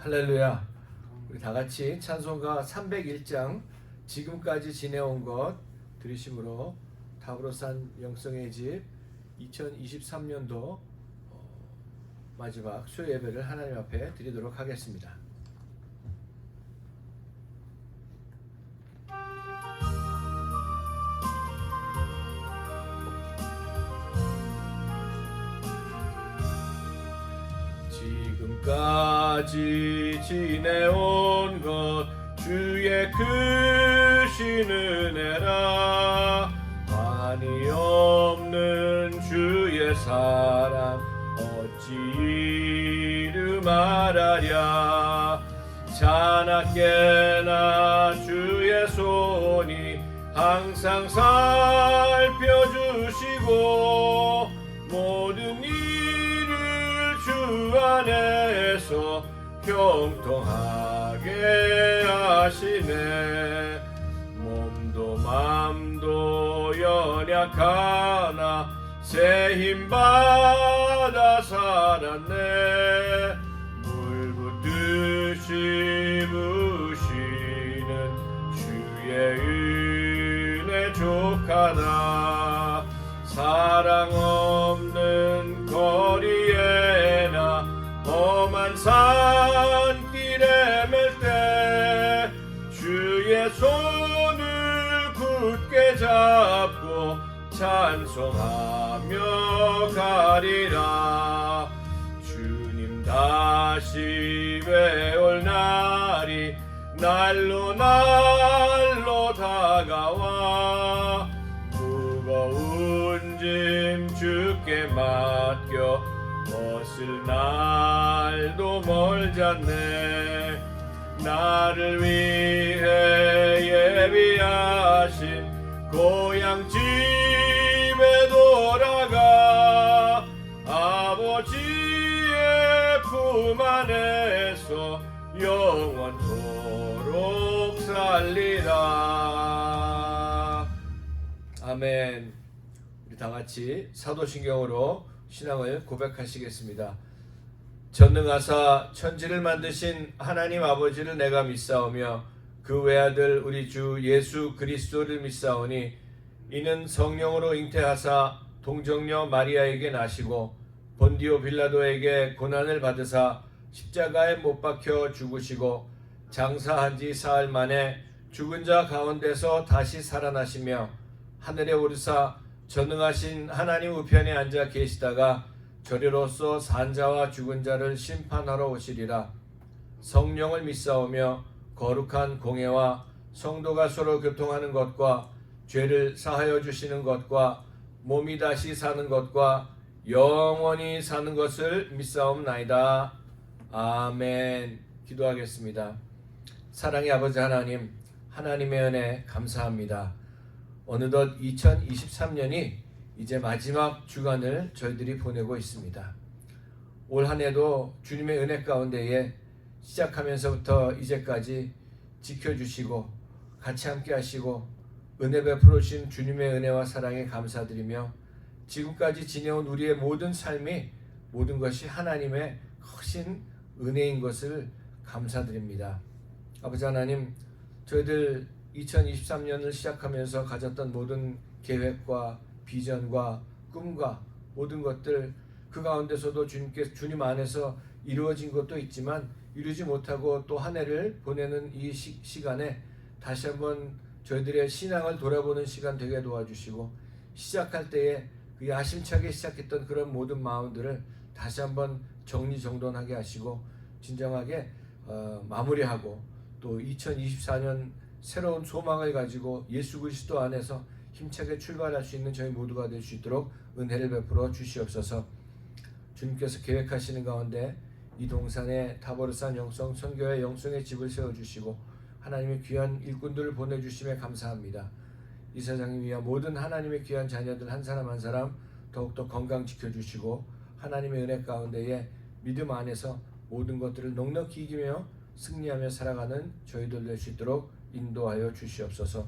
할렐루야. 우리 다 같이 찬송가 301장 지금까지 지내온 것 들으심으로 타브로산 영성의 집 2023년도 마지막 수요 예배를 하나님 앞에 드리도록 하겠습니다. 지금까지 지내온 것 주의 크신 은혜라. 한이 없는 주의 사랑 어찌 이루 말하랴. 자나깨나 주의 손이 항상 살펴주시고 모든 일을 주 안에서 형통하게 하시네. 몸도 맘도 연약하나 새 힘받아 살았네. 물 붓듯이 부시는 주의 은혜 족하다. 사랑 없는 거리에나 험한 산길에 맬 때 주의 손을 굳게 잡고 찬송하며 가리라. 주님 다시 외올 날이 날로 날로 다가와. 무거운 짐 주께 맡겨 벗을 날도 멀잖네. 나를 위해 예비하신 고향 집에 돌아가 아버지의 품 안에서 영원토록 살리라. 아멘. 우리 다 같이 사도신경으로 신앙을 고백하시겠습니다. 전능하사 천지를 만드신 하나님 아버지를 내가 믿사오며 그 외아들 우리 주 예수 그리스도를 믿사오니 이는 성령으로 잉태하사 동정녀 마리아에게 나시고 본디오 빌라도에게 고난을 받으사 십자가에 못 박혀 죽으시고 장사한 지 사흘 만에 죽은 자 가운데서 다시 살아나시며 하늘에 오르사 전능하신 하나님 우편에 앉아 계시다가 저리로서 산 자와 죽은 자를 심판하러 오시리라. 성령을 믿사오며 거룩한 공예와 성도가 서로 교통하는 것과 죄를 사하여 주시는 것과 몸이 다시 사는 것과 영원히 사는 것을 믿사옵나이다. 아멘. 기도하겠습니다. 사랑의 아버지 하나님, 하나님의 은혜 감사합니다. 어느덧 2023년이 이제 마지막 주간을 저희들이 보내고 있습니다. 올 한 해도 주님의 은혜 가운데에 시작하면서부터 이제까지 지켜주시고 같이 함께 하시고 은혜 베풀어 주신 주님의 은혜와 사랑에 감사드리며 지금까지 지내온 우리의 모든 삶이 모든 것이 하나님의 크신 은혜인 것을 감사드립니다. 아버지 하나님, 저희들 2023년을 시작하면서 가졌던 모든 계획과 비전과 꿈과 모든 것들 그 가운데서도 주님 안에서 이루어진 것도 있지만 이루지 못하고 또 한 해를 보내는 이 시간에 다시 한번 저희들의 신앙을 돌아보는 시간 되게 도와주시고 시작할 때에 그 야심차게 시작했던 그런 모든 마음들을 다시 한번 정리정돈하게 하시고 진정하게 마무리하고 또 2024년 새로운 소망을 가지고 예수 그리스도 안에서 힘차게 출발할 수 있는 저희 모두가 될 수 있도록 은혜를 베풀어 주시옵소서. 주님께서 계획하시는 가운데 이 동산에 타보르산 영성 선교회 영성의 집을 세워주시고 하나님의 귀한 일꾼들을 보내주심에 감사합니다. 이 세상을 위한 모든 하나님의 귀한 자녀들 한 사람 한 사람 더욱더 건강 지켜주시고 하나님의 은혜 가운데에 믿음 안에서 모든 것들을 넉넉히 이기며 승리하며 살아가는 저희들 될 수 있도록 인도하여 주시옵소서.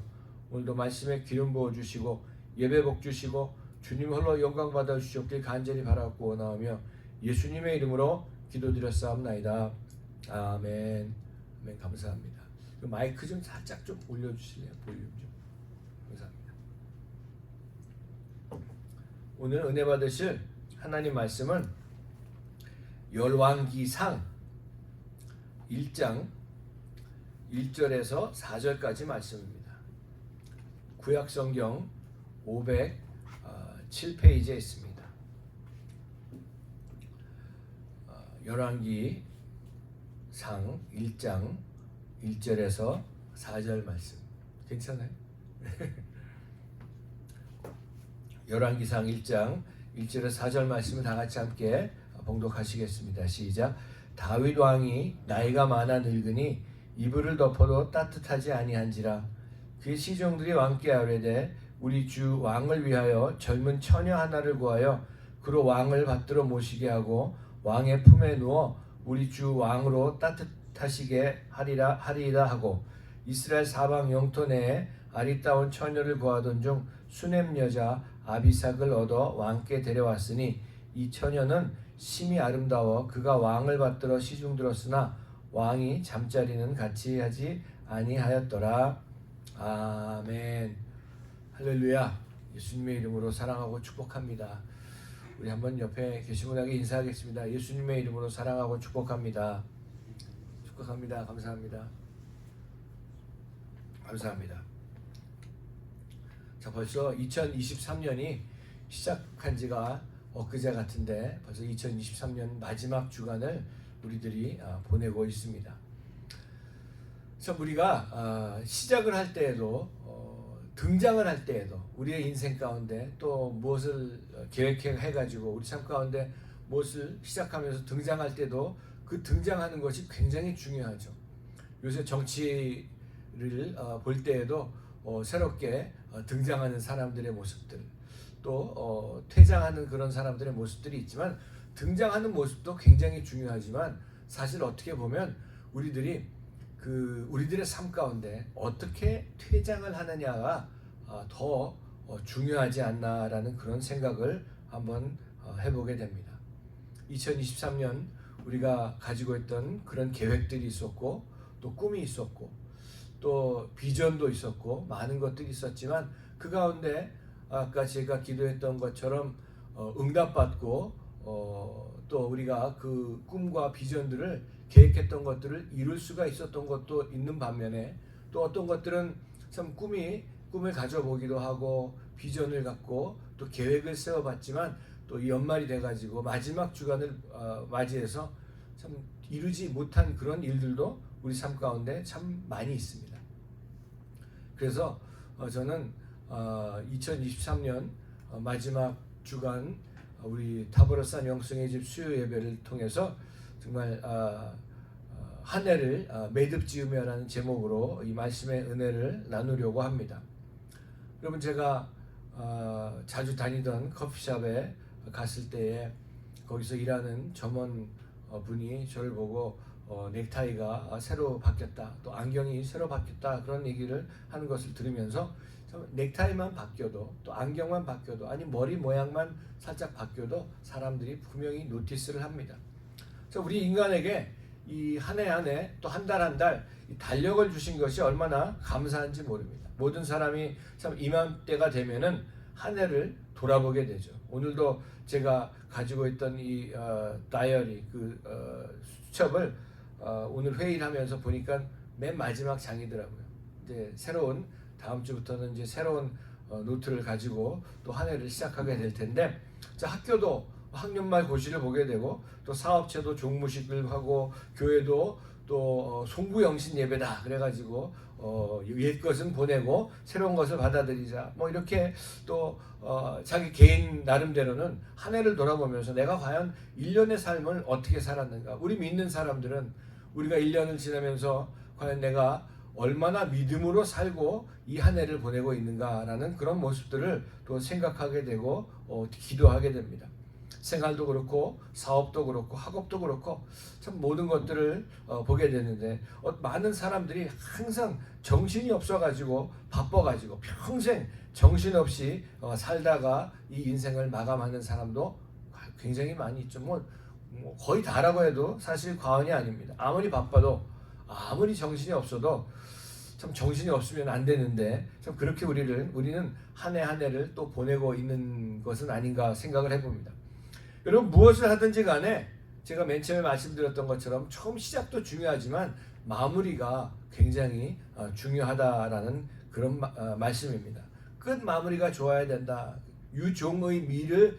오늘도 말씀에 기름 부어주시고 예배 복 주시고 주님 홀로 영광 받아 주시옵길 간절히 바라고 원하오며 예수님의 이름으로 기도드렸사옵나이다. 아멘. 아멘. 감사합니다. 그 마이크 좀 살짝 좀 올려주실래요? 볼륨 좀. 감사합니다. 오늘 은혜 받으실 하나님 말씀은 열왕기상 1장 1절에서 4절까지 말씀입니다. 구약성경 507페이지에 있습니다. 열왕기상 1장 1절에서 4절 말씀. 괜찮아요? 열왕기상 1장 1절에서 4절 말씀을 다 같이 함께 봉독하시겠습니다. 시작. 다윗 왕이 나이가 많아 늙으니 이불을 덮어도 따뜻하지 아니한지라. 그의 시종들이 왕께 아뢰되 우리 주 왕을 위하여 젊은 처녀 하나를 구하여 그로 왕을 받들어 모시게 하고 왕의 품에 누워 우리 주 왕으로 따뜻하시게 하리이다 하고 이스라엘 사방 영토 내에 아리따운 처녀를 구하던 중 수넴 여자 아비삭을 얻어 왕께 데려왔으니 이 처녀는 심히 아름다워 그가 왕을 받들어 시중들었으나 왕이 잠자리는 같이 하지 아니하였더라. 아멘. 할렐루야. 예수님의 이름으로 사랑하고 축복합니다. 우리 한번 옆에 계신 분에게 인사하겠습니다. 예수님의 이름으로 사랑하고 축복합니다. 축복합니다. 감사합니다. 감사합니다. 자, 벌써 2023년이 시작한 지가 엊그제 같은데 벌써 2023년 마지막 주간을 우리들이 보내고 있습니다. 참 우리가 시작을 할 때에도 등장을 할 때에도 우리의 인생 가운데 또 무엇을 계획해가지고 우리 삶 가운데 무엇을 시작하면서 등장할 때도 그 등장하는 것이 굉장히 중요하죠. 요새 정치를 볼 때에도 새롭게 등장하는 사람들의 모습들 또 퇴장하는 그런 사람들의 모습들이 있지만 등장하는 모습도 굉장히 중요하지만 사실 어떻게 보면 우리들이 우리들의 삶 가운데 어떻게 퇴장을 하느냐가 더 중요하지 않나라는 그런 생각을 한번 해보게 됩니다. 2023년 우리가 가지고 있던 그런 계획들이 있었고 또 꿈이 있었고 또 비전도 있었고 많은 것들이 있었지만 그 가운데 아까 제가 기도했던 것처럼 응답받고 또 우리가 그 꿈과 비전들을 계획했던 것들을 이룰 수가 있었던 것도 있는 반면에 또 어떤 것들은 참 꿈을 가져보기도 하고 비전을 갖고 또 계획을 세워봤지만 또 이 연말이 돼가지고 마지막 주간을 맞이해서 참 이루지 못한 그런 일들도 우리 삶 가운데 참 많이 있습니다. 그래서 저는 2023년 마지막 주간 우리 타보르산 영성의 집 수요 예배를 통해서 정말 한 해를 매듭 지으며라는 제목으로 이 말씀의 은혜를 나누려고 합니다. 여러분 제가 자주 다니던 커피숍에 갔을 때에 거기서 일하는 점원 분이 저를 보고 넥타이가 새로 바뀌었다 또 안경이 새로 바뀌었다 그런 얘기를 하는 것을 들으면서 넥타이만 바뀌어도 또 안경만 바뀌어도 아니 머리 모양만 살짝 바뀌어도 사람들이 분명히 노티스를 합니다. 그래서 우리 인간에게 이 한 해 한 해 또 한 달 한 달 달력을 주신 것이 얼마나 감사한지 모릅니다. 모든 사람이 참 이맘때가 되면은 한 해를 돌아보게 되죠. 오늘도 제가 가지고 있던 이 다이어리 수첩을 오늘 회의를 하면서 보니까 맨 마지막 장이더라고요. 이제 다음 주부터는 이제 새로운 노트를 가지고 또 한 해를 시작하게 될 텐데, 자, 학교도 학년말 고시를 보게 되고 또 사업체도 종무식을 하고 교회도 또 송구영신 예배다 그래가지고 옛 것은 보내고 새로운 것을 받아들이자 뭐 이렇게 또 자기 개인 나름대로는 한 해를 돌아보면서 내가 과연 1년의 삶을 어떻게 살았는가. 우리 믿는 사람들은 우리가 1년을 지나면서 과연 내가 얼마나 믿음으로 살고 이 한 해를 보내고 있는가라는 그런 모습들을 또 생각하게 되고 기도하게 됩니다. 생활도 그렇고 사업도 그렇고 학업도 그렇고 참 모든 것들을 보게 되는데 많은 사람들이 항상 정신이 없어가지고 바빠가지고 평생 정신없이 살다가 이 인생을 마감하는 사람도 굉장히 많이 있죠. 뭐 뭐 거의 다라고 해도 사실 과언이 아닙니다. 아무리 바빠도 아무리 정신이 없어도 참 정신이 없으면 안 되는데 참 그렇게 우리는 한 해 한 해를 또 보내고 있는 것은 아닌가 생각을 해봅니다. 여러분 무엇을 하든지 간에 제가 맨 처음에 말씀드렸던 것처럼 처음 시작도 중요하지만 마무리가 굉장히 중요하다라는 그런 말씀입니다. 끝 마무리가 좋아야 된다. 유종의 미를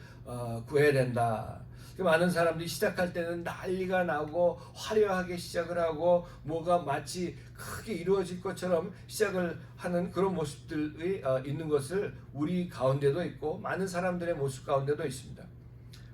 구해야 된다. 많은 사람들이 시작할 때는 난리가 나고 화려하게 시작을 하고 뭐가 마치 크게 이루어질 것처럼 시작을 하는 그런 모습들이 있는 것을 우리 가운데도 있고 많은 사람들의 모습 가운데도 있습니다.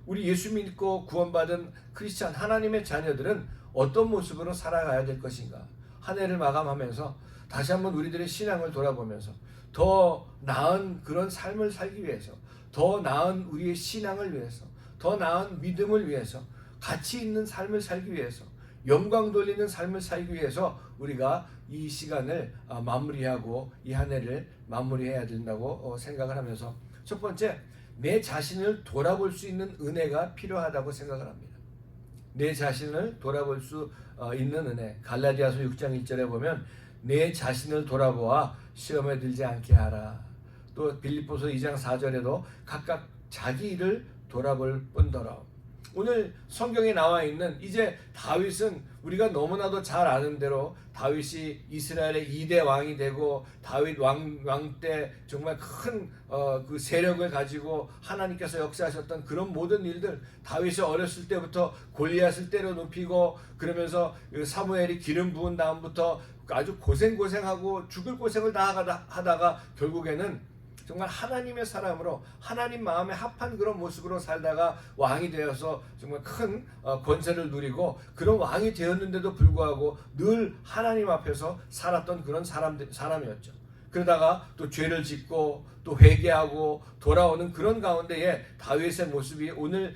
우리 예수 믿고 구원받은 크리스찬 하나님의 자녀들은 어떤 모습으로 살아가야 될 것인가? 한 해를 마감하면서 다시 한번 우리들의 신앙을 돌아보면서 더 나은 그런 삶을 살기 위해서, 더 나은 우리의 신앙을 위해서, 더 나은 믿음을 위해서, 가치 있는 삶을 살기 위해서, 영광 돌리는 삶을 살기 위해서 우리가 이 시간을 마무리하고 이 한 해를 마무리해야 된다고 생각을 하면서 첫 번째, 내 자신을 돌아볼 수 있는 은혜가 필요하다고 생각을 합니다. 내 자신을 돌아볼 수 있는 은혜. 갈라디아서 6장 1절에 보면 내 자신을 돌아보아 시험에 들지 않게 하라. 또 빌립보서 2장 4절에도 각각 자기 일을 돌아볼 뿐더러. 오늘 성경에 나와 있는 이제 다윗은 우리가 너무나도 잘 아는 대로 다윗이 이스라엘의 2대 왕이 되고 다윗 왕 때 정말 큰 그 세력을 가지고 하나님께서 역사하셨던 그런 모든 일들, 다윗이 어렸을 때부터 골리앗을 때려 눕히고 그러면서 사무엘이 기름 부은 다음부터 아주 고생하고 죽을 고생을 다 하다가 결국에는 정말 하나님의 사람으로 하나님 마음에 합한 그런 모습으로 살다가 왕이 되어서 정말 큰 권세를 누리고 그런 왕이 되었는데도 불구하고 늘 하나님 앞에서 살았던 그런 사람이었죠. 그러다가 또 죄를 짓고 또 회개하고 돌아오는 그런 가운데에 다윗의 모습이 오늘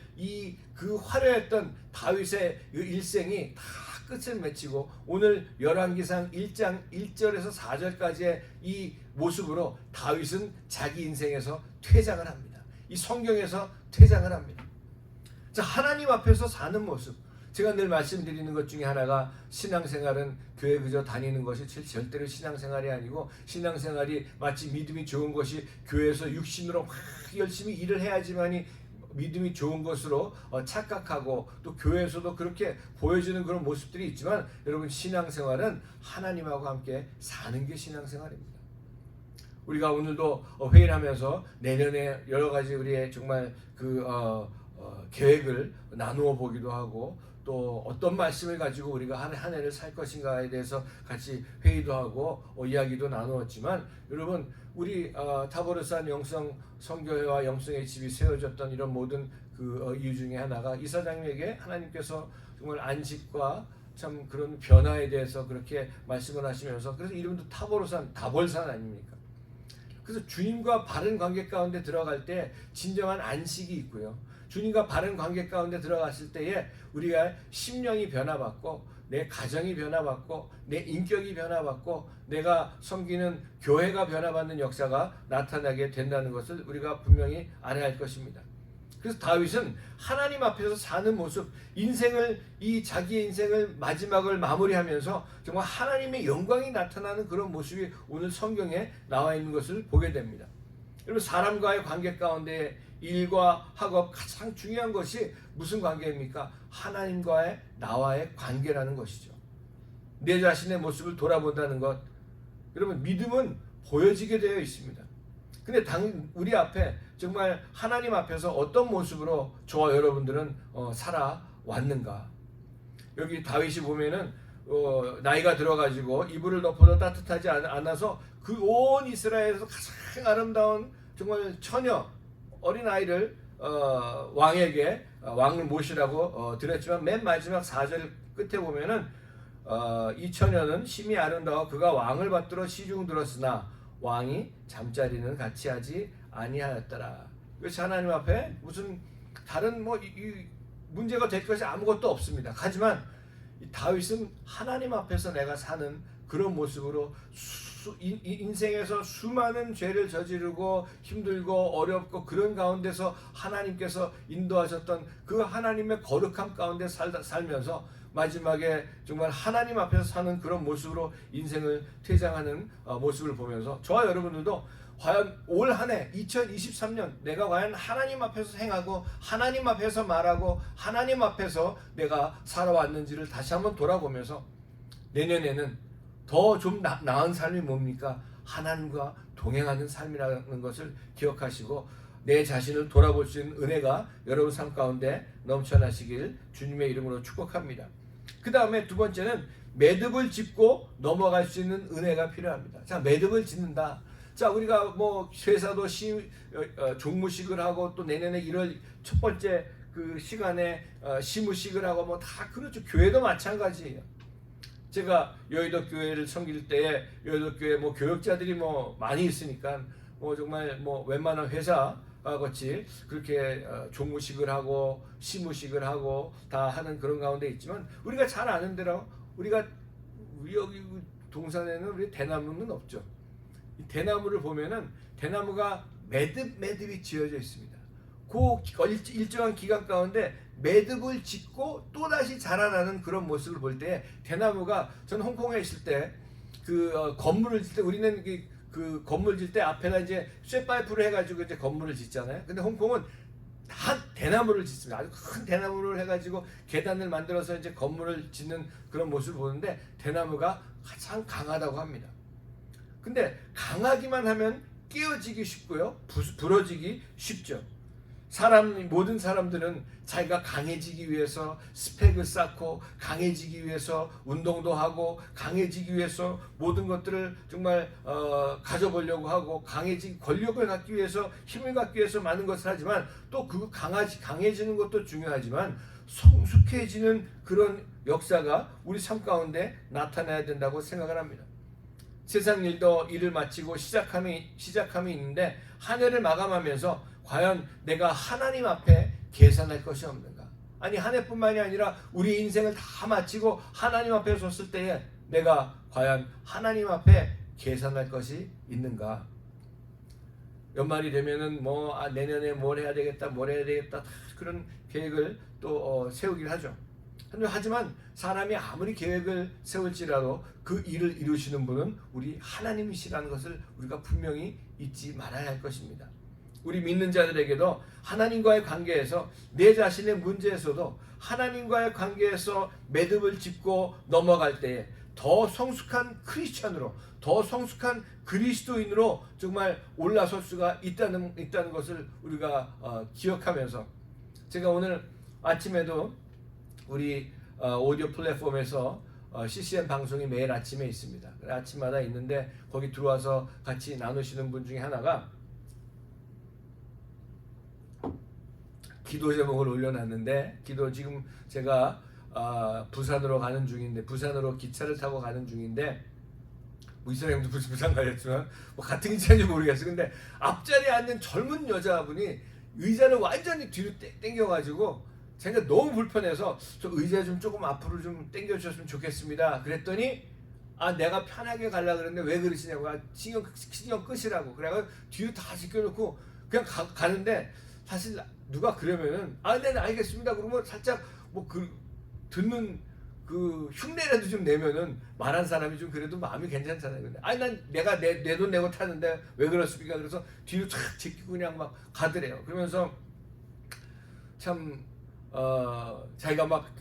그 화려했던 다윗의 일생이 다 끝을 맺히고 오늘 열왕기상 1장 1절에서 4절까지의 이 모습으로 다윗은 자기 인생에서 퇴장을 합니다. 이 성경에서 퇴장을 합니다. 자, 하나님 앞에서 사는 모습. 제가 늘 말씀드리는 것 중에 하나가 신앙생활은 교회 그저 다니는 것이 절대로 신앙생활이 아니고 신앙생활이 마치 믿음이 좋은 것이 교회에서 육신으로 막 열심히 일을 해야지만이 믿음이 좋은 것으로 착각하고 또 교회에서도 그렇게 보여지는 그런 모습들이 있지만 여러분 신앙생활은 하나님하고 함께 사는 게 신앙생활입니다. 우리가 오늘도 회의를 하면서 내년에 여러 가지 우리의 정말 계획을 나누어 보기도 하고 또 어떤 말씀을 가지고 우리가 한 해를 살 것인가에 대해서 같이 회의도 하고 이야기도 나누었지만 여러분 우리 타보르산 영성 선교회와 영성의 집이 세워졌던 이런 모든 그 이유 중에 하나가 이사장님에게 하나님께서 정말 안식과 참 그런 변화에 대해서 그렇게 말씀을 하시면서 그래서 이름도 타보르산 다볼산 아닙니까? 그래서 주님과 바른 관계 가운데 들어갈 때 진정한 안식이 있고요. 주님과 바른 관계 가운데 들어갔을 때에 우리가 심령이 변화받고 내 가정이 변화받고 내 인격이 변화받고 내가 섬기는 교회가 변화받는 역사가 나타나게 된다는 것을 우리가 분명히 알아야 할 것입니다. 그래서 다윗은 하나님 앞에서 사는 모습, 자기의 인생을 마지막을 마무리하면서 정말 하나님의 영광이 나타나는 그런 모습이 오늘 성경에 나와 있는 것을 보게 됩니다. 여러분 사람과의 관계 가운데 일과 학업 가장 중요한 것이 무슨 관계입니까? 하나님과의 나와의 관계라는 것이죠. 내 자신의 모습을 돌아본다는 것. 여러분 믿음은 보여지게 되어 있습니다. 근데 우리 앞에 정말 하나님 앞에서 어떤 모습으로 저와 여러분들은 살아왔는가? 여기 다윗이 보면은 나이가 들어가지고 이불을 덮어도 따뜻하지 않아서 그 온 이스라엘에서 가장 아름다운 정말 처녀 어린아이를 왕에게 왕을 모시라고 드렸지만 맨 마지막 4절 끝에 보면은 이 처녀는 심히 아름다워 그가 왕을 받들어 시중 들었으나 왕이 잠자리는 같이 하지 아니하였더라. 그래서 하나님 앞에 무슨 다른 이 문제가 될 것이 아무것도 없습니다. 하지만 이 다윗은 하나님 앞에서 내가 사는 그런 모습으로 인생에서 수많은 죄를 저지르고 힘들고 어렵고 그런 가운데서 하나님께서 인도하셨던 그 하나님의 거룩함 가운데 살면서 마지막에 정말 하나님 앞에서 사는 그런 모습으로 인생을 퇴장하는 모습을 보면서 저와 여러분들도 과연 올 한 해 2023년 내가 과연 하나님 앞에서 행하고 하나님 앞에서 말하고 하나님 앞에서 내가 살아왔는지를 다시 한번 돌아보면서 내년에는 더 좀 나은 삶이 뭡니까? 하나님과 동행하는 삶이라는 것을 기억하시고 내 자신을 돌아볼 수 있는 은혜가 여러분 삶 가운데 넘쳐나시길 주님의 이름으로 축복합니다. 그 다음에 두 번째는 매듭을 짚고 넘어갈 수 있는 은혜가 필요합니다. 자, 매듭을 짓는다. 자, 우리가 뭐 회사도 종무식을 하고 또 내년에 1월 첫 번째 그 시간에 시무식을 하고 뭐 다 그렇죠. 교회도 마찬가지예요. 제가 여의도 교회를 섬길 때에 여의도 교회 뭐 교역자들이 뭐 많이 있으니까 뭐 정말 뭐 웬만한 회사 같이 그렇게 종무식을 하고 시무식을 하고 다 하는 그런 가운데 있지만 우리가 잘 아는 대로 우리가 여기 동산에는 우리 대나무는 없죠. 이 대나무를 보면은 대나무가 매듭이 지어져 있습니다. 그 일정한 기간 가운데 매듭을 짓고 또 다시 자라나는 그런 모습을 볼 때 대나무가 저는 홍콩에 있을 때 그 건물을 짓 때 우리는 그 건물 짓 때 앞에다 이제 쇠파이프를 해가지고 이제 건물을 짓잖아요. 근데 홍콩은 다 대나무를 짓습니다. 아주 큰 대나무를 해가지고 계단을 만들어서 이제 건물을 짓는 그런 모습을 보는데 대나무가 가장 강하다고 합니다. 근데 강하기만 하면 깨어지기 쉽고요, 부러지기 쉽죠. 모든 사람들은 자기가 강해지기 위해서 스펙을 쌓고 강해지기 위해서 운동도 하고 강해지기 위해서 모든 것들을 정말 가져보려고 하고 권력을 갖기 위해서 힘을 갖기 위해서 많은 것을 하지만 또 그 강해지는 것도 중요하지만 성숙해지는 그런 역사가 우리 삶 가운데 나타나야 된다고 생각을 합니다. 세상 일도 일을 마치고 시작함이 있는데 한 해를 마감하면서 과연 내가 하나님 앞에 계산할 것이 없는가? 아니 한 해뿐만이 아니라 우리 인생을 다 마치고 하나님 앞에 섰을 때에 내가 과연 하나님 앞에 계산할 것이 있는가? 연말이 되면은 내년에 뭘 해야 되겠다 다 그런 계획을 또 세우긴 하죠. 하지만 사람이 아무리 계획을 세울지라도 그 일을 이루시는 분은 우리 하나님이시라는 것을 우리가 분명히 잊지 말아야 할 것입니다. 우리 믿는 자들에게도 하나님과의 관계에서 내 자신의 문제에서도 하나님과의 관계에서 매듭을 짚고 넘어갈 때에 더 성숙한 크리스천으로 더 성숙한 그리스도인으로 정말 올라설 수가 있다는 것을 우리가 기억하면서 제가 오늘 아침에도 우리 오디오 플랫폼에서 CCM 방송이 매일 아침에 있습니다. 아침마다 있는데 거기 들어와서 같이 나누시는 분 중에 하나가 기도 제목을 올려놨는데 지금 제가 부산으로 가는 중인데 부산으로 기차를 타고 가는 중인데 이사님도 부산 가셨지만 같은 기차인지 모르겠어요. 근데 앞자리에 앉는 젊은 여자분이 의자를 완전히 뒤로 당겨가지고 제가 너무 불편해서 저 의자 좀 조금 앞으로 좀 당겨 주셨으면 좋겠습니다. 그랬더니 내가 편하게 가려고 그랬는데 왜 그러시냐고. 신경 끄시라고. 그래가지고 뒤로 다 지켜놓고 그냥 가는데 사실 누가 그러면은 네 알겠습니다. 그러면 살짝 듣는 그 흉내라도 좀 내면은 말한 사람이 좀 그래도 마음이 괜찮잖아요. 근데 난 내가 내 돈 내고 타는데 왜 그렇습니까? 그래서 뒤로 탁 제끼고 그냥 막 가더래요. 그러면서 참 자기가 막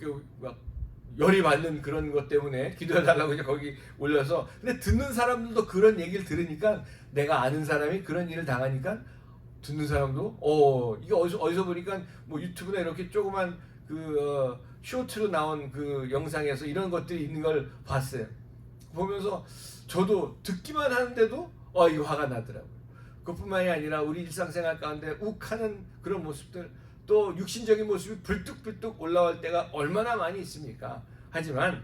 열이 받는 그런 것 때문에 기도해달라고 이제 거기 올려서 근데 듣는 사람들도 그런 얘기를 들으니까 내가 아는 사람이 그런 일을 당하니까 듣는 사람도 이게 어디서 보니까 유튜브나 이렇게 조그만 쇼트로 나온 그 영상에서 이런 것들이 있는 걸 봤어요. 보면서 저도 듣기만 하는데도 이거 화가 나더라고요. 그뿐만이 아니라 우리 일상생활 가운데 욱하는 그런 모습들 또 육신적인 모습이 불뚝불뚝 올라올 때가 얼마나 많이 있습니까? 하지만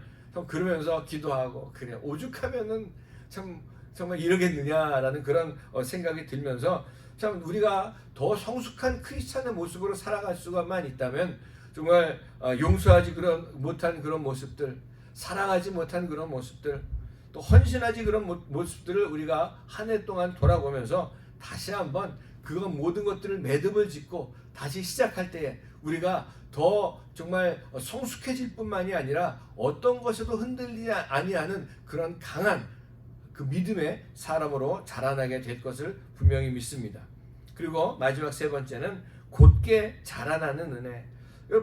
그러면서 기도하고 그래 오죽하면은 참 정말 이러겠느냐라는 그런 생각이 들면서 참 우리가 더 성숙한 크리스찬의 모습으로 살아갈 수가만 있다면 정말 용서하지 못한 그런 모습들, 사랑하지 못한 그런 모습들, 또 헌신하지 그런 모습들을 우리가 한 해 동안 돌아보면서 다시 한번 그 모든 것들을 매듭을 짓고 다시 시작할 때에 우리가 더 정말 성숙해질 뿐만이 아니라 어떤 것에도 흔들리지 아니하는 그런 강한 그 믿음의 사람으로 자라나게 될 것을 분명히 믿습니다. 그리고 마지막 세 번째는 곧게 자라나는 은혜.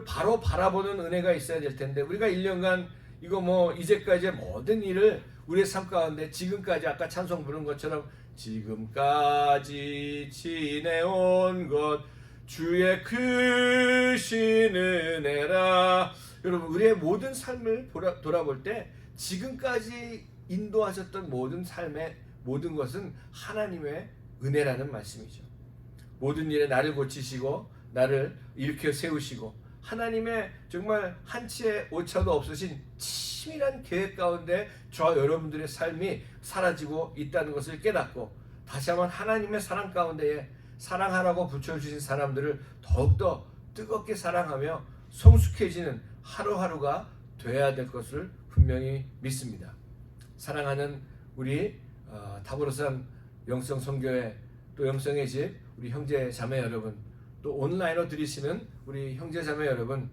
바로 바라보는 은혜가 있어야 될 텐데 우리가 1년간 이거 이제까지의 모든 일을 우리의 삶 가운데 지금까지 아까 찬송 부른 것처럼 지금까지 지내온 것 주의 크신 은혜라. 여러분 우리의 모든 삶을 돌아볼 때 지금까지 인도하셨던 모든 삶의 모든 것은 하나님의 은혜라는 말씀이죠. 모든 일에 나를 고치시고 나를 일으켜 세우시고 하나님의 정말 한치의 오차도 없으신 치밀한 계획 가운데 저와 여러분들의 삶이 사라지고 있다는 것을 깨닫고 다시 한번 하나님의 사랑 가운데에 사랑하라고 붙여주신 사람들을 더욱더 뜨겁게 사랑하며 성숙해지는 하루하루가 되어야 될 것을 분명히 믿습니다. 사랑하는 우리 다보로산 영성선교회 또 영성의 집 우리 형제 자매 여러분, 또 온라인으로 들으시는 우리 형제 자매 여러분,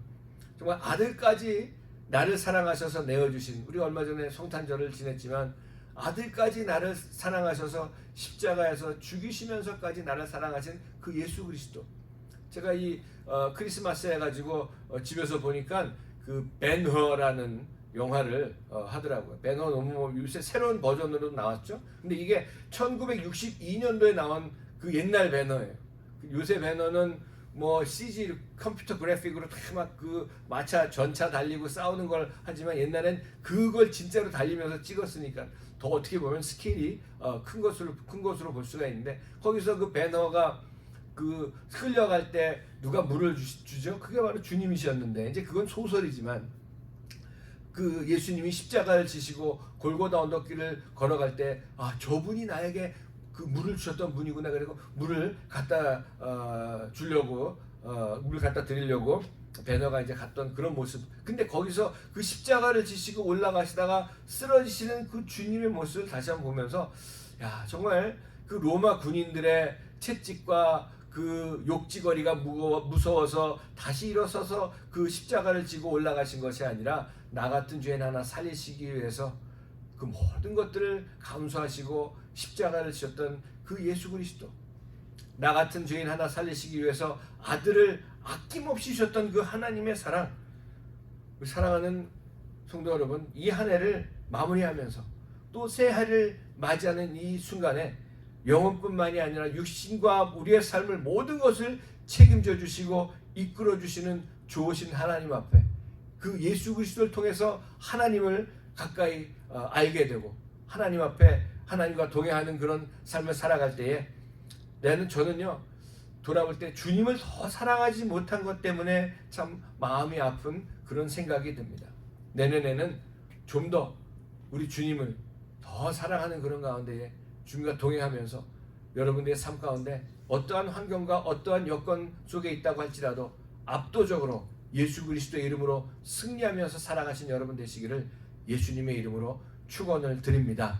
정말 아들까지 나를 사랑하셔서 내어주신, 우리 얼마 전에 성탄절을 지냈지만 아들까지 나를 사랑하셔서 십자가에서 죽이시면서까지 나를 사랑하신 그 예수 그리스도. 제가 이 크리스마스 해가지고 집에서 보니까 그 벤허라는 영화를 하더라고요. 벤허 너무 요새 새로운 버전으로 나왔죠. 근데 이게 1962년도에 나온 그 옛날 배너예요. 요새 배너는 CG 컴퓨터 그래픽으로 막 그 마차 전차 달리고 싸우는 걸 하지만 옛날엔 그걸 진짜로 달리면서 찍었으니까 더 어떻게 보면 스케일이 큰 것으로 볼 수가 있는데, 거기서 그 배너가 그 흘려갈 때 누가 물을 주죠? 그게 바로 주님이셨는데, 이제 그건 소설이지만 그 예수님이 십자가를 지시고 골고다 언덕길을 걸어갈 때 저분이 나에게 그 물을 주셨던 분이구나. 그리고 물을 갖다 주려고 물을 갖다 드리려고 배너가 이제 갔던 그런 모습. 근데 거기서 그 십자가를 지시고 올라가시다가 쓰러지시는 그 주님의 모습을 다시 한번 보면서 정말 그 로마 군인들의 채찍과 그 욕지거리가 무서워서 다시 일어서서 그 십자가를 지고 올라가신 것이 아니라 나 같은 죄인 하나 살리시기 위해서 그 모든 것들을 감수하시고 십자가를 지셨던 그 예수 그리스도, 나 같은 죄인 하나 살리시기 위해서 아들을 아낌없이 주셨던 그 하나님의 사랑. 사랑하는 성도 여러분, 이 한 해를 마무리하면서 또 새 해를 맞이하는 이 순간에 영혼뿐만이 아니라 육신과 우리의 삶을 모든 것을 책임져 주시고 이끌어 주시는 좋으신 하나님 앞에 그 예수 그리스도를 통해서 하나님을 가까이 알게 되고 하나님 앞에 하나님과 동행하는 그런 삶을 살아갈 때에 저는요 돌아볼 때 주님을 더 사랑하지 못한 것 때문에 참 마음이 아픈 그런 생각이 듭니다. 내년에는 좀 더 우리 주님을 더 사랑하는 그런 가운데에 주님과 동행하면서 여러분들의 삶 가운데 어떠한 환경과 어떠한 여건 속에 있다고 할지라도 압도적으로 예수 그리스도의 이름으로 승리하면서 살아가신 여러분 되시기를 예수님의 이름으로 축원을 드립니다.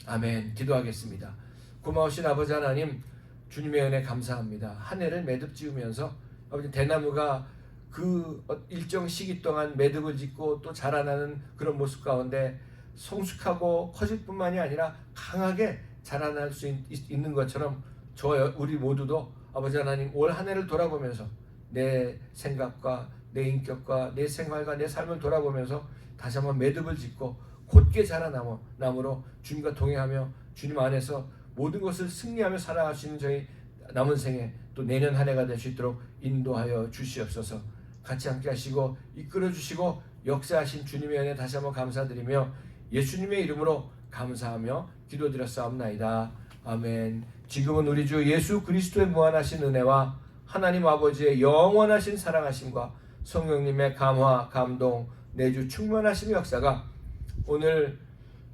아멘. 기도하겠습니다. 고마우신 아버지 하나님, 주님의 은혜 감사합니다. 한 해를 매듭 지으면서 아버지 대나무가 그 일정 시기 동안 매듭을 짓고 또 자라나는 그런 모습 가운데 성숙하고 커질 뿐만이 아니라 강하게 자라날 수 있는 것처럼 우리 모두도 아버지 하나님 올 한 해를 돌아보면서 내 생각과 내 인격과 내 생활과 내 삶을 돌아보면서 다시 한번 매듭을 짓고 곧게 자라남으로 주님과 동행하며 주님 안에서 모든 것을 승리하며 살아갈 수 있는 저희 남은 생에 또 내년 한 해가 될 수 있도록 인도하여 주시옵소서. 같이 함께 하시고 이끌어 주시고 역사하신 주님의 은혜 다시 한번 감사드리며 예수님의 이름으로 감사하며 기도드렸사옵나이다. 아멘. 지금은 우리 주 예수 그리스도의 무한하신 은혜와 하나님 아버지의 영원하신 사랑하심과 성령님의 감화, 감동, 내주 충만하심의 역사가 오늘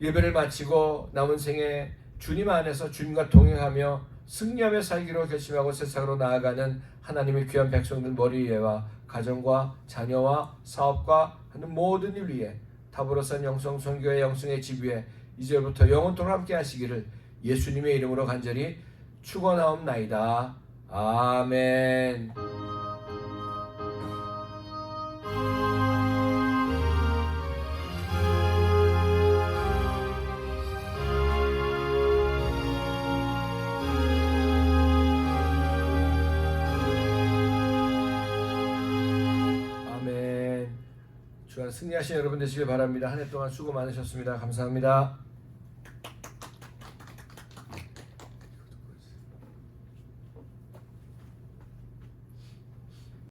예배를 마치고 남은 생에 주님 안에서 주님과 동행하며 승리하며 살기로 결심하고 세상으로 나아가는 하나님의 귀한 백성들 머리 위에와 가정과 자녀와 사업과 하는 모든 일 위에 다보로산 영성선교회 영성의 집 위에 이제부터 영원토록 함께 하시기를 예수님의 이름으로 간절히 축원하옵나이다. 아멘. 아멘. 주간 승리하신 여러분 되시길 바랍니다. 한 해 동안 수고 많으셨습니다. 감사합니다.